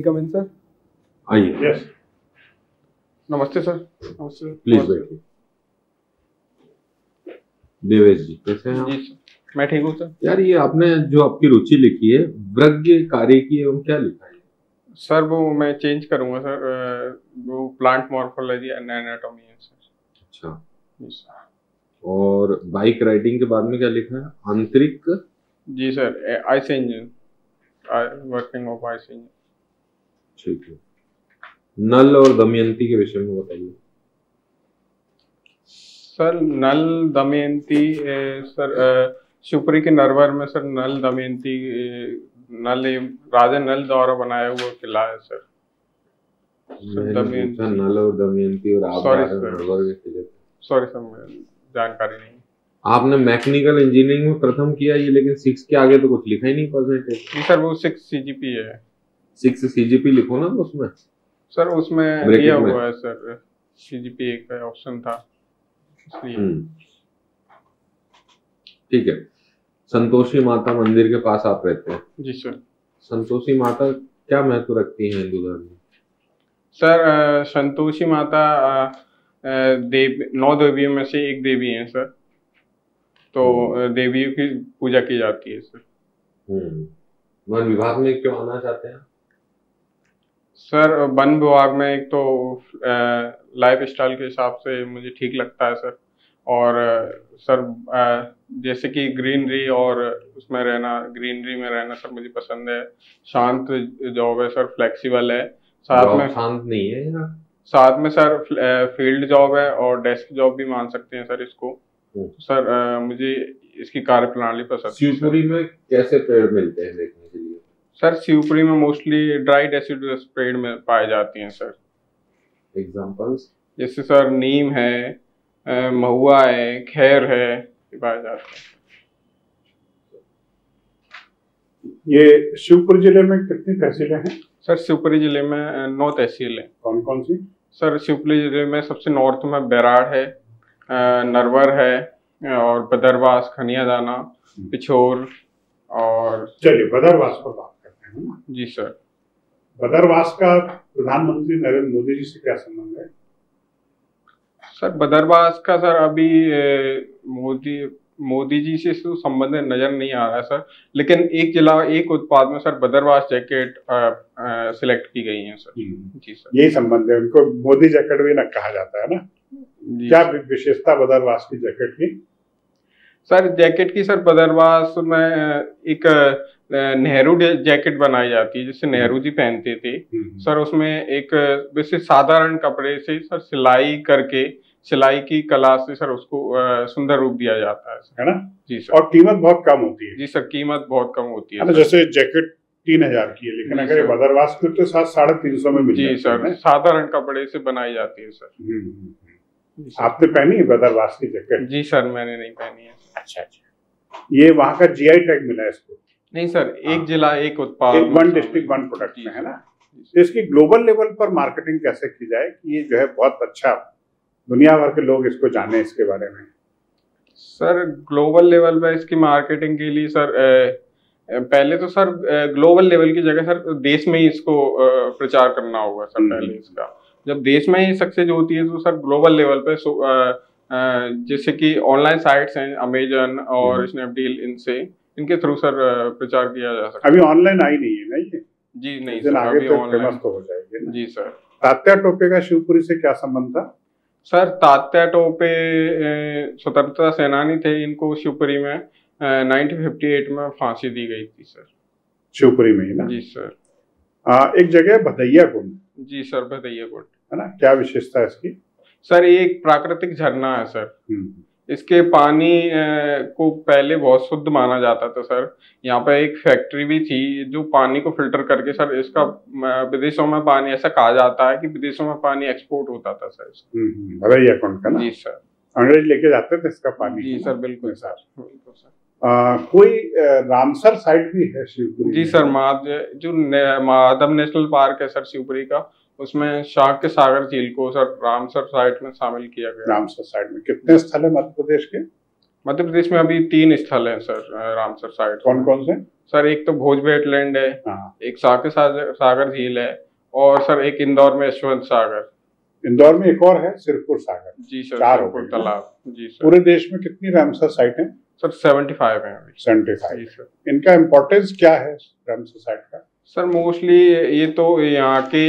कम इन sir. आइए। Yes, नमस्ते sir. नमस्ते प्लीज बैठिए। देवेश जी कैसे हैं आप? जी सर, मैं ठीक हूँ सर। यार ये आपने जो आपकी रुचि लिखी है वृक्क कार्य की एवं क्या लिखा है? सर वो मैं चेंज करूँगा सर, वो प्लांट मॉर्फोलॉजी एंड एनाटॉमी है सर। अच्छा, जी सर। और बाइक राइडिंग के बाद में क्या लिखा है? आंतरिक। जी sir, IC engine, working of IC engine. ठीक है। नल और दमयंती के विषय में बताइए। सर नल दमयंती सर, शिवपुरी के नरवर में सर नल दमयंती नल राजा नल द्वारा बनाया हुआ किला है सर। मैंने पूछा नल और दमयंती और आप सॉरी बता रहे हो सर, नरवर के किले। सॉरी सर, मुझे जानकारी नहीं। आपने मैकेनिकल इंजीनियरिंग में प्रथम किया ये, लेकिन 6 के आगे तो कुछ लिखा ही नहीं परसेंटेज। जी सर, वो 6 सीजीपी है। 6 सीजीपी लिखो ना उसमें। सर उसमें ब्रैकेट दिया में। हुआ है सर, सीजीपी एक का ऑप्शन था इसलिए। ठीक है। संतोषी माता मंदिर के पास आप रहते हैं। जी सर। संतोषी माता क्या महत्व रखती है हिंदू धर्म में? सर संतोषी माता देवी 9 देवियों में से एक देवी हैं सर, तो देवियों की पूजा की जाती है सर। वन विभाग में क्यों आना चाहते हैं? सर वन विभाग में एक तो लाइफ स्टाइल के हिसाब से मुझे ठीक लगता है सर, और सर जैसे कि ग्रीनरी और उसमें रहना, ग्रीनरी में रहना सर मुझे पसंद है। शांत जॉब है सर, फ्लेक्सिबल है। साथ में शांत नहीं है यार। साथ में सर फील्ड जॉब है और डेस्क जॉब भी मान सकते हैं सर इसको। तो सर मुझे इसकी कार्यप्रणाली पसंद है। शिवपुरी में कैसे पेड़ मिलते हैं देखने के लिए? सर शिवपुरी में मोस्टली ड्राई डेसिडुअस पेड़ में पाए जाते हैं सर। एग्जांपल्स? जैसे सर नीम है, महुआ है, खैर है, ये पाए जाते हैं। ये शिवपुरी जिले में कितनी तहसीलें हैं? सर शिवपुरी जिले में 9 तहसील है। कौन कौन सी? सर शिवपुरी जिले में सबसे नॉर्थ में बैराड़ है, नरवर है, और बदरवास, खनियादाना, पिछोर, और चलिए बदरवास पर बात करते हैं ना। जी सर। बदरवास का प्रधानमंत्री नरेंद्र मोदी जी से क्या संबंध है? सर बदरवास का सर अभी मोदी जी से तो संबंध नजर नहीं आ रहा है सर, लेकिन एक जिला एक उत्पाद में सर बदरवास जैकेट सिलेक्ट की गई है सर। जी सर, यही संबंध है, उनको मोदी जैकेट भी ना कहा जाता है ना। क्या विशेषता बदरवास की जैकेट की? सर जैकेट की सर बदरवास में एक नेहरू जैकेट बनाई जाती है जिसे नेहरू जी पहनते थे सर। उसमें एक वैसे साधारण कपड़े से सर सिलाई करके, सिलाई की कला से सर उसको सुंदर रूप दिया जाता है ना। जी सर। और कीमत बहुत कम होती है। जी सर, कीमत बहुत कम होती है ना, जैसे जैकेट 3000 की है, लेकिन अगर बदरवास की तो 350 में मिल जाती है। जी सर, साधारण कपड़े से बनाई जाती है सर। आपने पहनी है बदरवास की जैकेट? जी सर, मैंने नहीं पहनी है। अच्छा अच्छा, ये वहाँ का जीआई टैग मिला है इसको? नहीं सर, एक जिला एक उत्पाद, वन डिस्ट्रिक्ट वन प्रोडक्ट में है ना। तो इसकी ग्लोबल लेवल पर मार्केटिंग कैसे की जाए कि ये जो है बहुत अच्छा दुनिया भर के लोग इसको जाने इसके बारे में? सर ग्लोबल लेवल पे इसकी मार्केटिंग के लिए सर पहले तो सर ग्लोबल लेवल की जगह सर देश में ही इसको प्रचार करना होगा सर। पहले इसका जब देश में ही सक्सेस होती है तो सर ग्लोबल लेवल पे जैसे कि ऑनलाइन साइट्स हैं अमेजन और स्नैपडील, इनके थ्रू सर प्रचार किया जा सकता है। अभी ऑनलाइन आई नहीं है ना ये? जी नहीं सर, आगे तो फेमस तो हो जाएगी ना। जी सर। तात्या टोपे का शिवपुरी से क्या संबंध था? सर तात्या टोपे स्वतंत्रता सेनानी थे, इनको शिवपुरी में 1958 में फांसी दी गई थी सर। शिवपुरी में ही ना? जी सर। एक जगह भदैया कुंड। जी सर, भदैया कुंड है ना, क्या विशेषता है इसकी? सर ये एक प्राकृतिक झरना है सर। इसके पानी को पहले बहुत शुद्ध माना जाता था सर। यहाँ पे एक फैक्ट्री भी थी जो पानी को फिल्टर करके सर इसका विदेशों में पानी, ऐसा कहा जाता है कि विदेशों में पानी एक्सपोर्ट होता था सर। भदैया कुंड का ना? जी सर। अंग्रेज लेके जाते थे इसका पानी? जी सर, बिल्कुल सर, बिल्कुल सर। कोई रामसर साइट भी है शिवपुरी? जी सर, जो माधव नेशनल पार्क है सर शिवपुरी का, उसमें शाह के सागर झील को सर रामसर साइट में शामिल किया गया। रामसर साइट में कितने स्थल है मध्य प्रदेश के? मध्य प्रदेश में अभी 3 स्थल हैं सर रामसर साइट। कौन कौन से? सर एक तो भोज वेटलैंड है, हाँ। एक सागर सागर झील है, और सर एक इंदौर में यशवंत सागर। इंदौर में एक और है सिरपुर सागर। जी सर, 4 सिरपुर तालाब। जी सर। पूरे देश में कितनी रामसर साइट है? सर 75 है अभी। 75। जी सर। इनका इम्पोर्टेंस क्या है रामसर साइट का? सर मोस्टली ये तो यहाँ की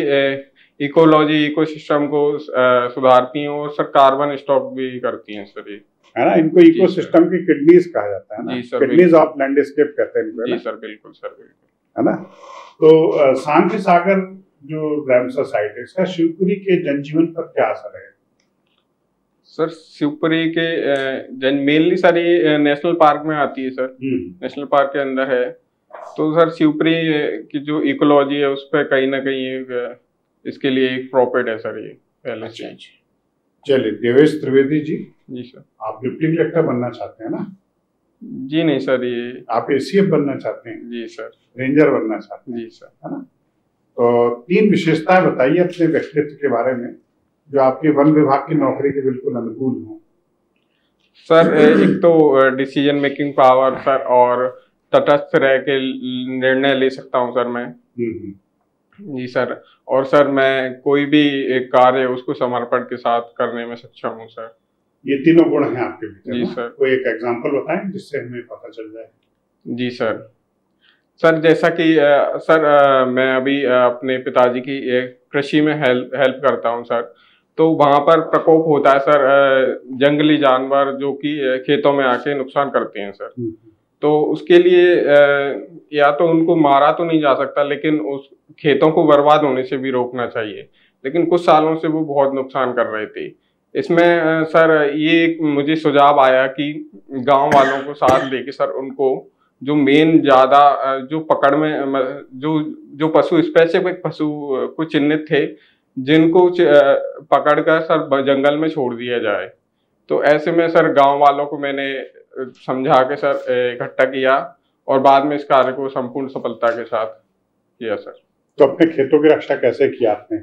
इकोलॉजी इकोसिस्टम को सुधारती हैं, और सर कार्बन स्टॉक भी करती हैं सर ये, है ना। इनको इकोसिस्टम की किडनीज कहा जाता है ना। जी सर, किडनीज ऑफ लैंडस्केप कहते हैं इनको। जी सर, बिल्कुल सर, बिल्कुल। है ना। तो सांख्य सागर जो रामसर साइट है, इसका शिवपुरी के जनजीवन पर क्या असर है? सर शिवपुरी के मेनली सर ये नेशनल पार्क में आती है सर, नेशनल पार्क के अंदर है। तो सर शिवपुरी की जो इकोलॉजी है उस पर कहीं ना कहीं इसके लिए एक प्रॉफिट है सर ये पहले से। चलिए, देवेश त्रिवेदी जी सर, आप डिप्टी कलेक्टर बनना चाहते हैं ना? जी नहीं सर, ये आप एसीएफ बनना चाहते हैं? जी सर। रेंजर बनना चाहते हैं? जी सर। है ना। तो 3 विशेषताएं बताइए अपने व्यक्तित्व के बारे में जो आपके वन विभाग की नौकरी के बिल्कुल अनुकूल हो। सर एक तो डिसीजन मेकिंग पावर सर, और तटस्थ रह के निर्णय ले सकता हूँ सर मैं। जी सर। और सर मैं कोई भी एक कार्य उसको समर्पण के साथ करने में सक्षम हूँ सर। ये तीनों गुण हैं आपके भीतर। जी सर। कोई एक एग्जांपल बताएं जिससे हमें पता चल जाए। जी सर। सर जैसा कि सर मैं अभी अपने पिताजी की कृषि में हेल्प करता हूँ सर। तो वहाँ पर प्रकोप होता है सर, जंगली जानवर जो कि खेतों में आके नुकसान करते हैं सर। तो उसके लिए या तो उनको मारा तो नहीं जा सकता, लेकिन उस खेतों को बर्बाद होने से भी रोकना चाहिए। लेकिन कुछ सालों से वो बहुत नुकसान कर रहे थे। इसमें सर ये मुझे सुझाव आया कि गांव वालों को साथ लेके सर उनको जो मेन ज्यादा जो पकड़ में जो पशु स्पेसिफिक पशु को चिन्हित थे जिनको पकड़कर सर जंगल में छोड़ दिया जाए। तो ऐसे में सर गांव वालों को मैंने समझा के सर इकट्ठा किया, और बाद में इस कार्य को संपूर्ण सफलता के साथ किया सर। तो अपने खेतों की रक्षा कैसे किया आपने?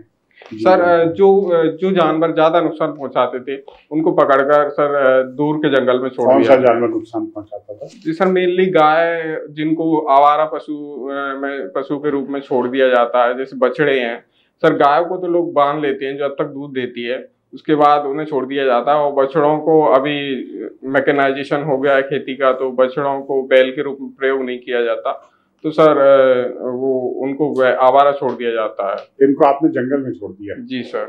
सर जो जानवर ज्यादा नुकसान पहुंचाते थे उनको पकड़कर सर दूर के जंगल में छोड़ दिया। कौन सा जानवर नुकसान पहुंचाता था? जी सर, मेनली गाय, जिनको आवारा पशु के रूप में छोड़ दिया जाता है, जैसे बछड़े हैं सर। गायों को तो लोग बांध लेते हैं जब तक दूध देती है, उसके बाद उन्हें छोड़ दिया जाता है। और बछड़ों को अभी मैकेनाइजेशन हो गया है खेती का, तो बछड़ों को बैल के रूप में प्रयोग नहीं किया जाता। तो सर वो उनको आवारा छोड़ दिया जाता है। इनको आपने जंगल में छोड़ दिया? जी सर।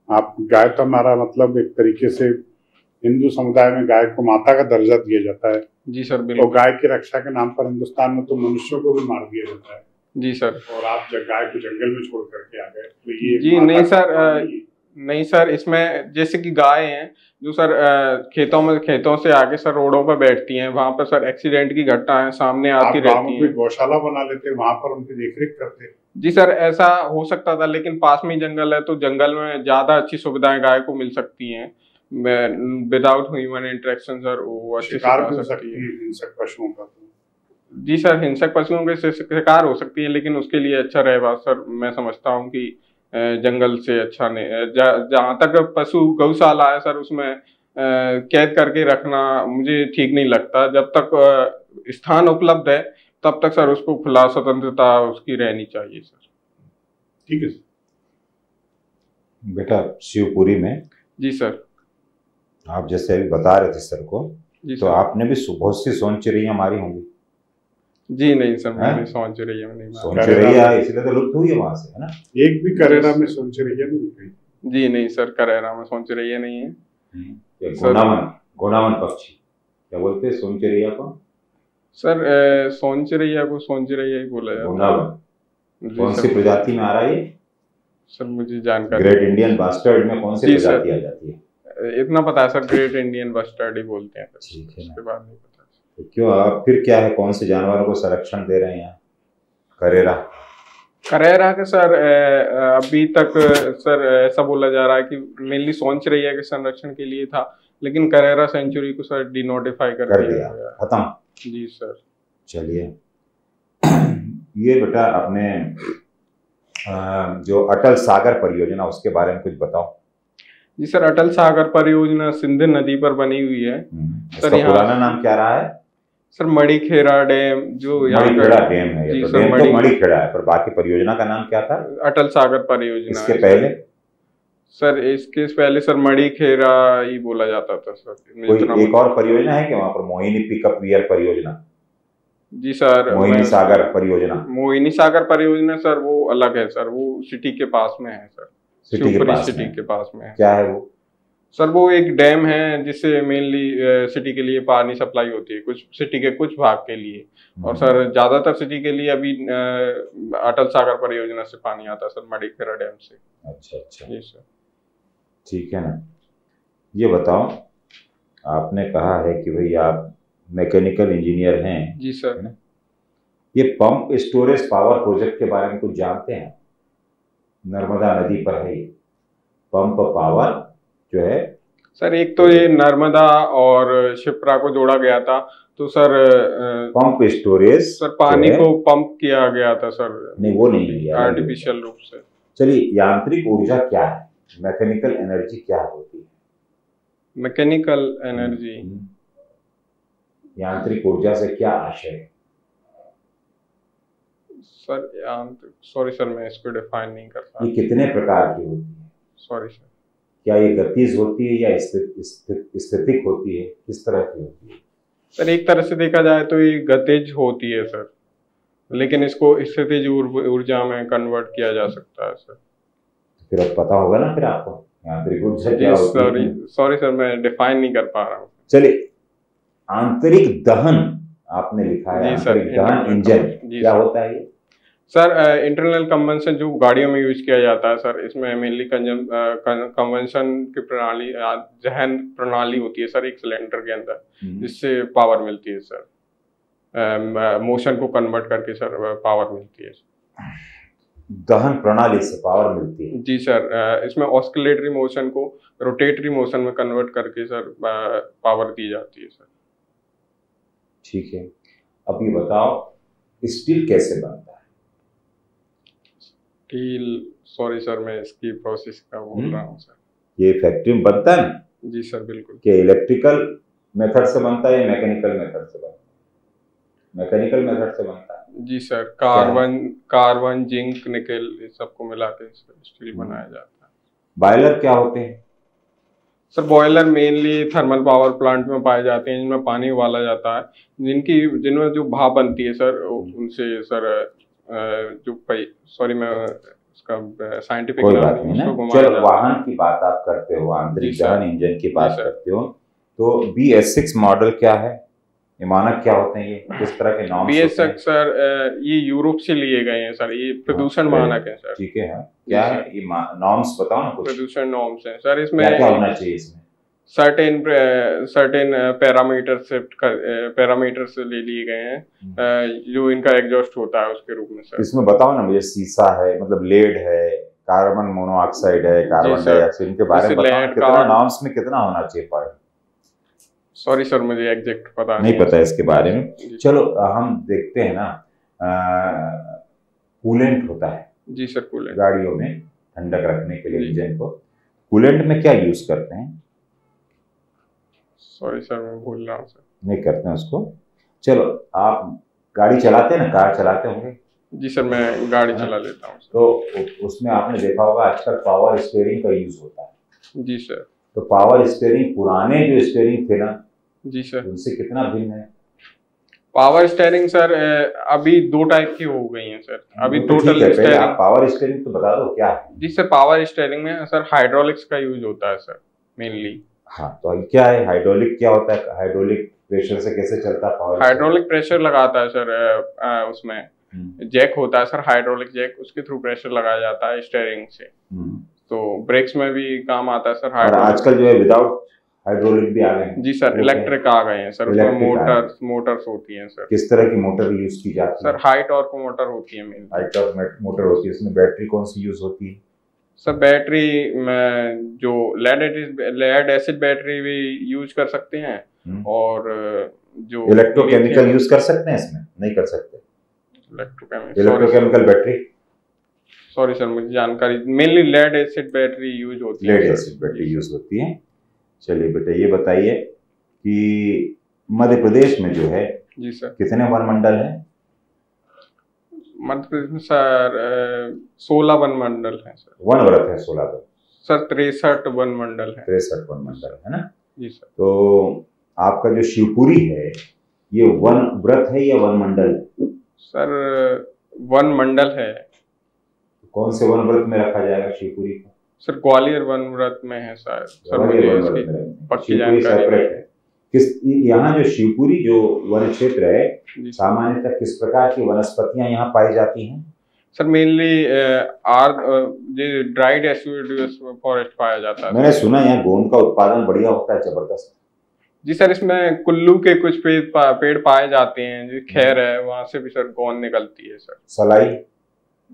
आप गाय तो हमारा मतलब एक तरीके से हिंदू समुदाय में गाय को माता का दर्जा दिया जाता है। जी सर, बिल्कुल। तो गाय की रक्षा के नाम पर हिंदुस्तान में तो मनुष्यों को भी मार दिया जाता है। जी सर। और आप जब गाय को जंगल में छोड़ करके आ गए तो ये जी नहीं सर, नहीं सर, इसमें जैसे कि गाय हैं जो सर खेतों से आके सर रोडों पर बैठती हैं, वहां पर सर एक्सीडेंट की घटनाएं सामने आती रहती हैं। गौशाला बना लेते, वहां पर उनकी देखरेख करते। जी सर, ऐसा हो सकता था, लेकिन पास में ही जंगल है, तो जंगल में ज्यादा अच्छी सुविधाएं गाय को मिल सकती हैं विदाउट ह्यूमन इंटरेक्शन सर। वो अच्छे से कर सकती है हिंसक पशुओं का। जी सर, हिंसक पशुओं के शिकार हो सकती है, लेकिन उसके लिए अच्छा रहेगा सर, मैं समझता हूँ कि जंगल से अच्छा नहीं। जहाँ तक पशु गौशाला है सर, उसमें कैद करके रखना मुझे ठीक नहीं लगता। जब तक स्थान उपलब्ध है तब तक सर उसको खुला स्वतंत्रता उसकी रहनी चाहिए सर। ठीक है बेटा। शिवपुरी में जी सर, आप जैसे अभी बता रहे थे सर को, तो आपने भी बहुत सी सोन चिड़िया मारी होंगी? जी नहीं सर, मैंने सोन चिड़िया में नहीं मारा। सोन चिड़िया इसलिए तो लुप्त हुई है वहां से, है ना? एक भी करेरा में सोन चिड़िया नहीं दिखाई? जी नहीं सर, करेरा में सोन चिड़िया नहीं है। गोनावन पक्षी क्या बोलते हैं सोन चिड़िया को? सर सोन चिड़िया को सोन चिड़िया ही बोला जाता है। गोनावन कौन सी प्रजाति में आ रहा है सर? मुझे जानकारी। ग्रेट इंडियन बस्टर्ड में कौन सी प्रजाति आ जाती है? इतना पता है सर, ग्रेट इंडियन बस्टर्ड ही बोलते हैं। ठीक है, उसके बाद नहीं पता। तो क्यों आप फिर क्या है, कौन से जानवरों को संरक्षण दे रहे हैं यहाँ? करेरा के सर अभी तक सर ऐसा बोला जा रहा है कि मेनली सोन चिड़िया के संरक्षण के लिए था, लेकिन करेरा सेंचुरी को सर डिनोटिफाई कर दिया, खत्म। जी सर। चलिए, ये बेटा अपने जो अटल सागर परियोजना उसके बारे में कुछ बताओ। जी सर, अटल सागर परियोजना सिंध नदी पर बनी हुई है। इसका पुराना नाम क्या रहा है? सर मणिखेड़ा डैम, जो मणिखेड़ा डैम है। ये तो डैम तो मणिखेड़ा है, पर बाकी परियोजना का नाम क्या था? अटल सागर परियोजना। इसके पहले सर, इसके पहले सर मणिखेड़ा ही बोला जाता था सर। कोई एक और परियोजना है कि वहां पर मोहिनी पिकअप वियर परियोजना? जी सर, मोहिनी सागर परियोजना। मोहिनी सागर परियोजना सर वो अलग है सर, वो सिटी के पास में है सर। सिटी के पास में है। क्या है वो? सर वो एक डैम है जिससे मेनली सिटी के लिए पानी सप्लाई होती है, कुछ सिटी के कुछ भाग के लिए। और सर ज्यादातर सिटी के लिए अभी अटल सागर परियोजना से पानी आता है सर, मणिखेड़ा डैम से। अच्छा जी सर। ठीक है ना। ये बताओ, आपने कहा है कि भाई आप मैकेनिकल इंजीनियर हैं। जी सर। ये पंप स्टोरेज पावर प्रोजेक्ट के बारे में कुछ जानते हैं? नर्मदा नदी पर है ये पंप पावर जो है सर। एक तो ये नर्मदा और शिप्रा को जोड़ा गया था, तो सर पंप स्टोरेज सर पानी को पंप किया गया था सर। नहीं, वो नहीं है आर्टिफिशियल रूप से। चलिए, यांत्रिक ऊर्जा क्या है? मैकेनिकल एनर्जी क्या होती है? मैकेनिकल एनर्जी, यांत्रिक ऊर्जा से क्या आशय है? सर सॉरी सर, मैं इसको डिफाइन नहीं कर सकता। ये कितने प्रकार की होती है? Sorry sir. क्या ये गतिज होती है या स्थितिक होती है? किस तरह की होती है? सर एक तरह से देखा जाए तो ये गतिज होती है सर, लेकिन इसको स्थितिज ऊर्जा में कन्वर्ट किया जा सकता है सर। फिर अब पता होगा ना फिर आपको यांत्रिक ऊर्जा क्या होती है। सॉरी सर, मैं डिफाइन नहीं कर पा रहा हूँ। चलिए, आंतरिक दहन आपने लिखा है। आंतरिक दहन इंजन क्या होता है ये? सर इंटरनल कंबंशन जो गाड़ियों में यूज किया जाता है सर, इसमें मेनली कंबंशन की प्रणाली, दहन प्रणाली होती है सर एक सिलेंडर के अंदर, जिससे पावर मिलती है सर। मोशन को कन्वर्ट करके सर पावर मिलती है। दहन प्रणाली से पावर मिलती है? जी सर। इसमें ऑस्किलेटरी मोशन को रोटेटरी मोशन में कन्वर्ट करके सर पावर दी जाती है सर। ठीक है। अब ये बताओ, स्टील कैसे बनता है? स्टील, सॉरी सर, मैं इसकी प्रोसेस का बोल रहा हूँ सर। ये फैक्ट्री में बनता है ना? जी सर बिल्कुल। क्या इलेक्ट्रिकल मेथड से बनता है या मैकेनिकल मेथड से बनता है? मैकेनिकल मेथड से बनता है। जी सर। कार्बन जिंक निकेल ये सबको मिला के स्टील बनाया जाता है। बॉयलर क्या होते हैं? Sir boiler mainly thermal power plant में पाए जाते हैं, जिनमें पानी उबाला जाता है, जिनमें जो भाप बनती है सर, उनसे सर सॉरी मैं उसका साइंटिफिक नाम नहीं है। चलो, वाहन की बात आप करते हो, आंतरिक दहन इंजन की बात करते हो, तो BS6 मॉडल क्या है? ये मानक क्या होते हैं? ये किस तरह के नॉर्म्स होते हैं? BS6 सर ये यूरोप से लिए गए हैं सर, ये प्रदूषण मानक है सर। ठीक है। क्या है ये नॉर्म्स? बताओ ना कुछ। प्रदूषण नॉर्म्स है सर। इसमें क्या होना चाहिए? इसमें सर्टेन पैरामीटर से ले लिए गए हैं, जो इनका एग्जॉस्ट होता है उसके रूप में सर। इसमें बताओ ना मुझे, शीशा है, मतलब लेड है, कार्बन मोनोऑक्साइड है, कार्बन डाइऑक्साइड, इनके बारे में बताओ, कितना नॉर्म्स में कितना होना चाहिए पर? सॉरी सर, मुझे एग्जैक्ट पता नहीं पता इसके बारे में। चलो, हम देखते हैं ना, कूलेंट होता है। जी सर, कूलेंट गाड़ियों में ठंडक रखने के लिए इंजन को। कूलेंट में क्या यूज करते हैं? सॉरी सर, मैं भूल रहा हूँ सर। नहीं करते हैं उसको। चलो, आप गाड़ी चलाते हैं ना, कार चलाते होंगे? जी सर, मैं गाड़ी चला लेता हूँ। तो उसमें आपने देखा होगा आजकल पावर स्टीयरिंग का यूज होता है। जी सर। तो पावर स्टीयरिंग, पुराने जो स्टीयरिंग थे ना, जी सर, उनसे कितना भिन्न है? पावर स्टीयरिंग सर अभी दो टाइप की हो गई हैं सर। अभी टोटल स्टीयरिंग, पावर स्टीयरिंग तो बता दो क्या है? जी सर, पावर स्टीयरिंग में सर हाइड्रोलिक्स का यूज होता है सर मेनली। हाँ, तो क्या है हाइड्रोलिक? क्या होता है हाइड्रोलिक? प्रेशर से कैसे चलता है पावर? हाइड्रोलिक प्रेशर लगाता है सर, उसमें जैक होता है सर, हाइड्रोलिक जैक, उसके थ्रू प्रेशर लगाया जाता है स्टीयरिंग से। तो ब्रेक्स में भी काम आता है सर हाइड्रोलिक। आजकल जो है विदाउट हाइड्रोलिक भी आ गए हैं। जी सर, इलेक्ट्रिक आ गए हैं सर। उसमें मोटर्स होती हैं सर। किस तरह की मोटर यूज की जाती है? सर हाई टॉर्क मोटर होती है मेनली। हाई टॉर्क मोटर होती है। इसमें बैटरी कौन सी यूज होती है? सर बैटरी में जो लेड एसिड बैटरी भी यूज कर सकते हैं, और जो इलेक्ट्रोकेमिकल यूज कर सकते हैं इसमें? नहीं कर सकते। इलेक्ट्रोकेमिकल बैटरी सॉरी सर, मुझे जानकारी, mainly lead acid battery use होती है। लेड एसिड बैटरी यूज होती है। चलिए बेटा ये बताइए कि मध्य प्रदेश में जो है जी सर, कितने वनमंडल है? मध्य प्रदेश में सर 16 वन मंडल है सर। वन व्रत है 16 तो सर 63 वन मंडल है। 63 वनमंडल है ना जी सर। तो आपका जो शिवपुरी है ये वन व्रत है या वन मंडल? सर वन मंडल है। कौन से वन व्रत में रखा जाएगा शिवपुरी को? सर ग्वालियर वन व्रत में है शायद सर, ग्वालियर मुझे वन इसकी व्रत में पक्की शिवपुरी जानकारी सेपरेट नहीं है। किस यहाँ जो शिवपुरी जो वन क्षेत्र है जी। सामान्यतः किस प्रकार की वनस्पतियां यहाँ पाई जाती हैं? सर मेनली ड्राइड एस्यूडियस फॉरेस्ट पाया जाता है। मैंने सुना यहाँ गोंद का उत्पादन बढ़िया होता है, जबरदस्त। जी सर, इसमें कुल्लू के कुछ पेड़ पाए जाते हैं, जो खैर है वहां से भी सर गोंद निकलती है सर। सलाई?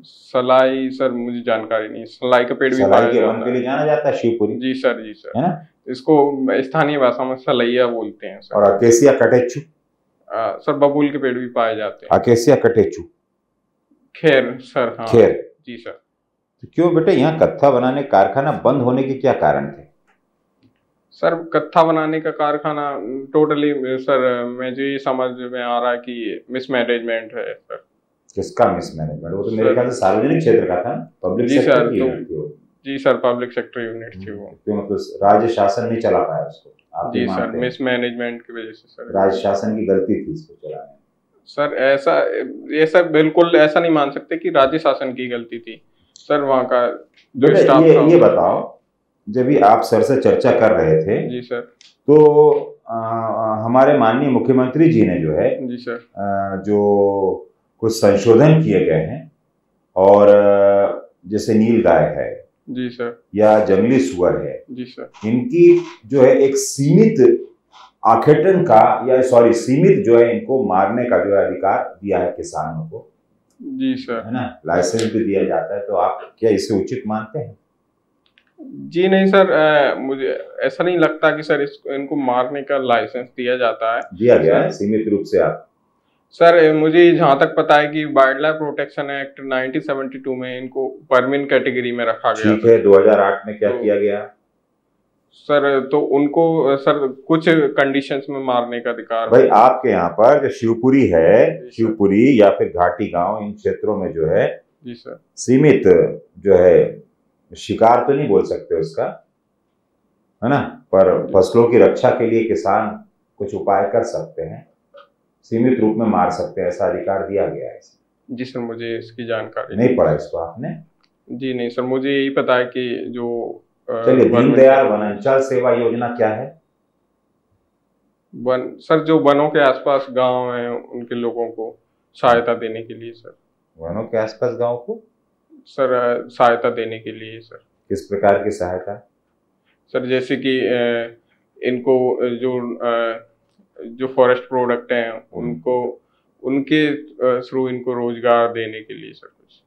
सलाई सर मुझे जानकारी नहीं, सलाई का पेड़ भी सलाई पाया के वन जाता के लिए जाना जाता है शिवपुरी, है। जी सर, जी सर, है ना? इसको स्थानीय भाषा में सलैया बोलते हैं सर। और अकेसिया कटेचू? सर बबूल के पेड़ भी पाए जाते हैं। अकेसिया कटेचू, खैर सर, हाँ खैर। जी सर। तो क्यों बेटा यहाँ कत्था बनाने कारखाना बंद होने के क्या कारण थे? सर कत्था बनाने का कारखाना टोटली सर मुझे ये समझ में आ रहा है कि मिसमैनेजमेंट है सर। किसका मिसमैनेजमेंट? वो तो मेरे ख्याल से सार्वजनिक क्षेत्र का था, पब्लिक जी सेक्टर सर, की तो यूनिट थी वो। जी सर, पब्लिक सेक्टर यूनिट थी वो। क्यों मतलब राज्य शासन नहीं चला पाया उसको? आप भी जी सर, मानते हैं? मिसमैनेजमेंट की वजह से सर। राज्य शासन की गलती थी इसको चलाने में। सर ऐसा बिल्कुल ऐसा नहीं मान सकते कि राज्य शासन की गलती थी सर। वहाँ का जो बेटा स्टाफ था। ये बताओ, जब भी आप सर से चर्चा कर रहे थे जी सर, तो हमारे माननीय मुख्यमंत्री जी ने जो है जी सर, जो कुछ संशोधन किए गए हैं और जैसे नील गाय है जी सर, या जंगली सुअर है, जी सर, इनकी जो है एक सीमित आखेटन का या सॉरी सीमित जो है इनको मारने का जो है अधिकार दिया है किसानों को, जी सर, है ना? लाइसेंस भी दिया जाता है। तो आप क्या इसे उचित मानते हैं? जी नहीं सर, मुझे ऐसा नहीं लगता कि सर इनको मारने का लाइसेंस दिया जाता है। दिया गया है सीमित रूप से। आप सर मुझे जहाँ तक पता है कि वाइल्ड लाइफ प्रोटेक्शन एक्ट 1972 में इनको परमिट कैटेगरी में रखा गया। ठीक है, 2008 में क्या किया गया सर? तो उनको सर कुछ कंडीशंस में मारने का अधिकार। भाई आपके यहाँ पर जो शिवपुरी है, शिवपुरी या फिर घाटी गांव, इन क्षेत्रों में जो है जी सर सीमित जो है शिकार तो नहीं बोल सकते उसका, है ना, पर फसलों की रक्षा के लिए किसान कुछ उपाय कर सकते हैं, सीमित रूप में मार सकते हैं, ऐसा अधिकार दिया गया है। जी सर, मुझे इसकी जानकारी नहीं पड़ा इसको आपने? जी नहीं सर, मुझे यही पता है कि जो चलिए, दीनदयाल वनांचल सेवा योजना क्या है? सर जो वनों के आसपास गांव हैं उनके लोगों को सहायता देने के लिए सर। वनों के आसपास गांव को सर सहायता देने के लिए सर। किस प्रकार की सहायता? सर जैसे कि इनको जो फॉरेस्ट प्रोडक्ट हैं उनको उनके थ्रू इनको रोजगार देने के लिए सर। कुछ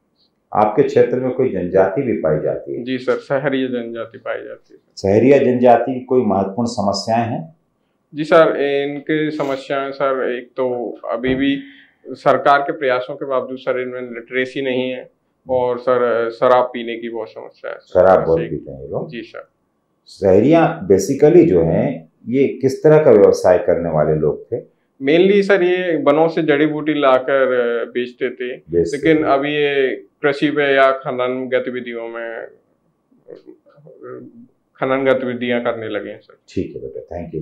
आपके क्षेत्र में कोई जनजाति भी पाई जाती है? जी सर, सहरिया जनजाति पाई जाती है। सहरिया जनजाति की कोई महत्वपूर्ण समस्याएं हैं? जी सर, इनकी समस्याएं सर, एक तो अभी भी सरकार के प्रयासों के बावजूद सर इनमें लिटरेसी नहीं है, और सर शराब पीने की बहुत समस्या है। शराब बहुत पीते हैं ये लोग? जी सर। सहरिया बेसिकली जो हैं ये किस तरह का व्यवसाय करने वाले लोग थे? मेनली सर ये वनों से जड़ी बूटी लाकर बेचते थे, लेकिन अभी ये कृषि पे या खनन गतिविधियां करने लगे हैं सर। ठीक है बेटा, थैंक यू।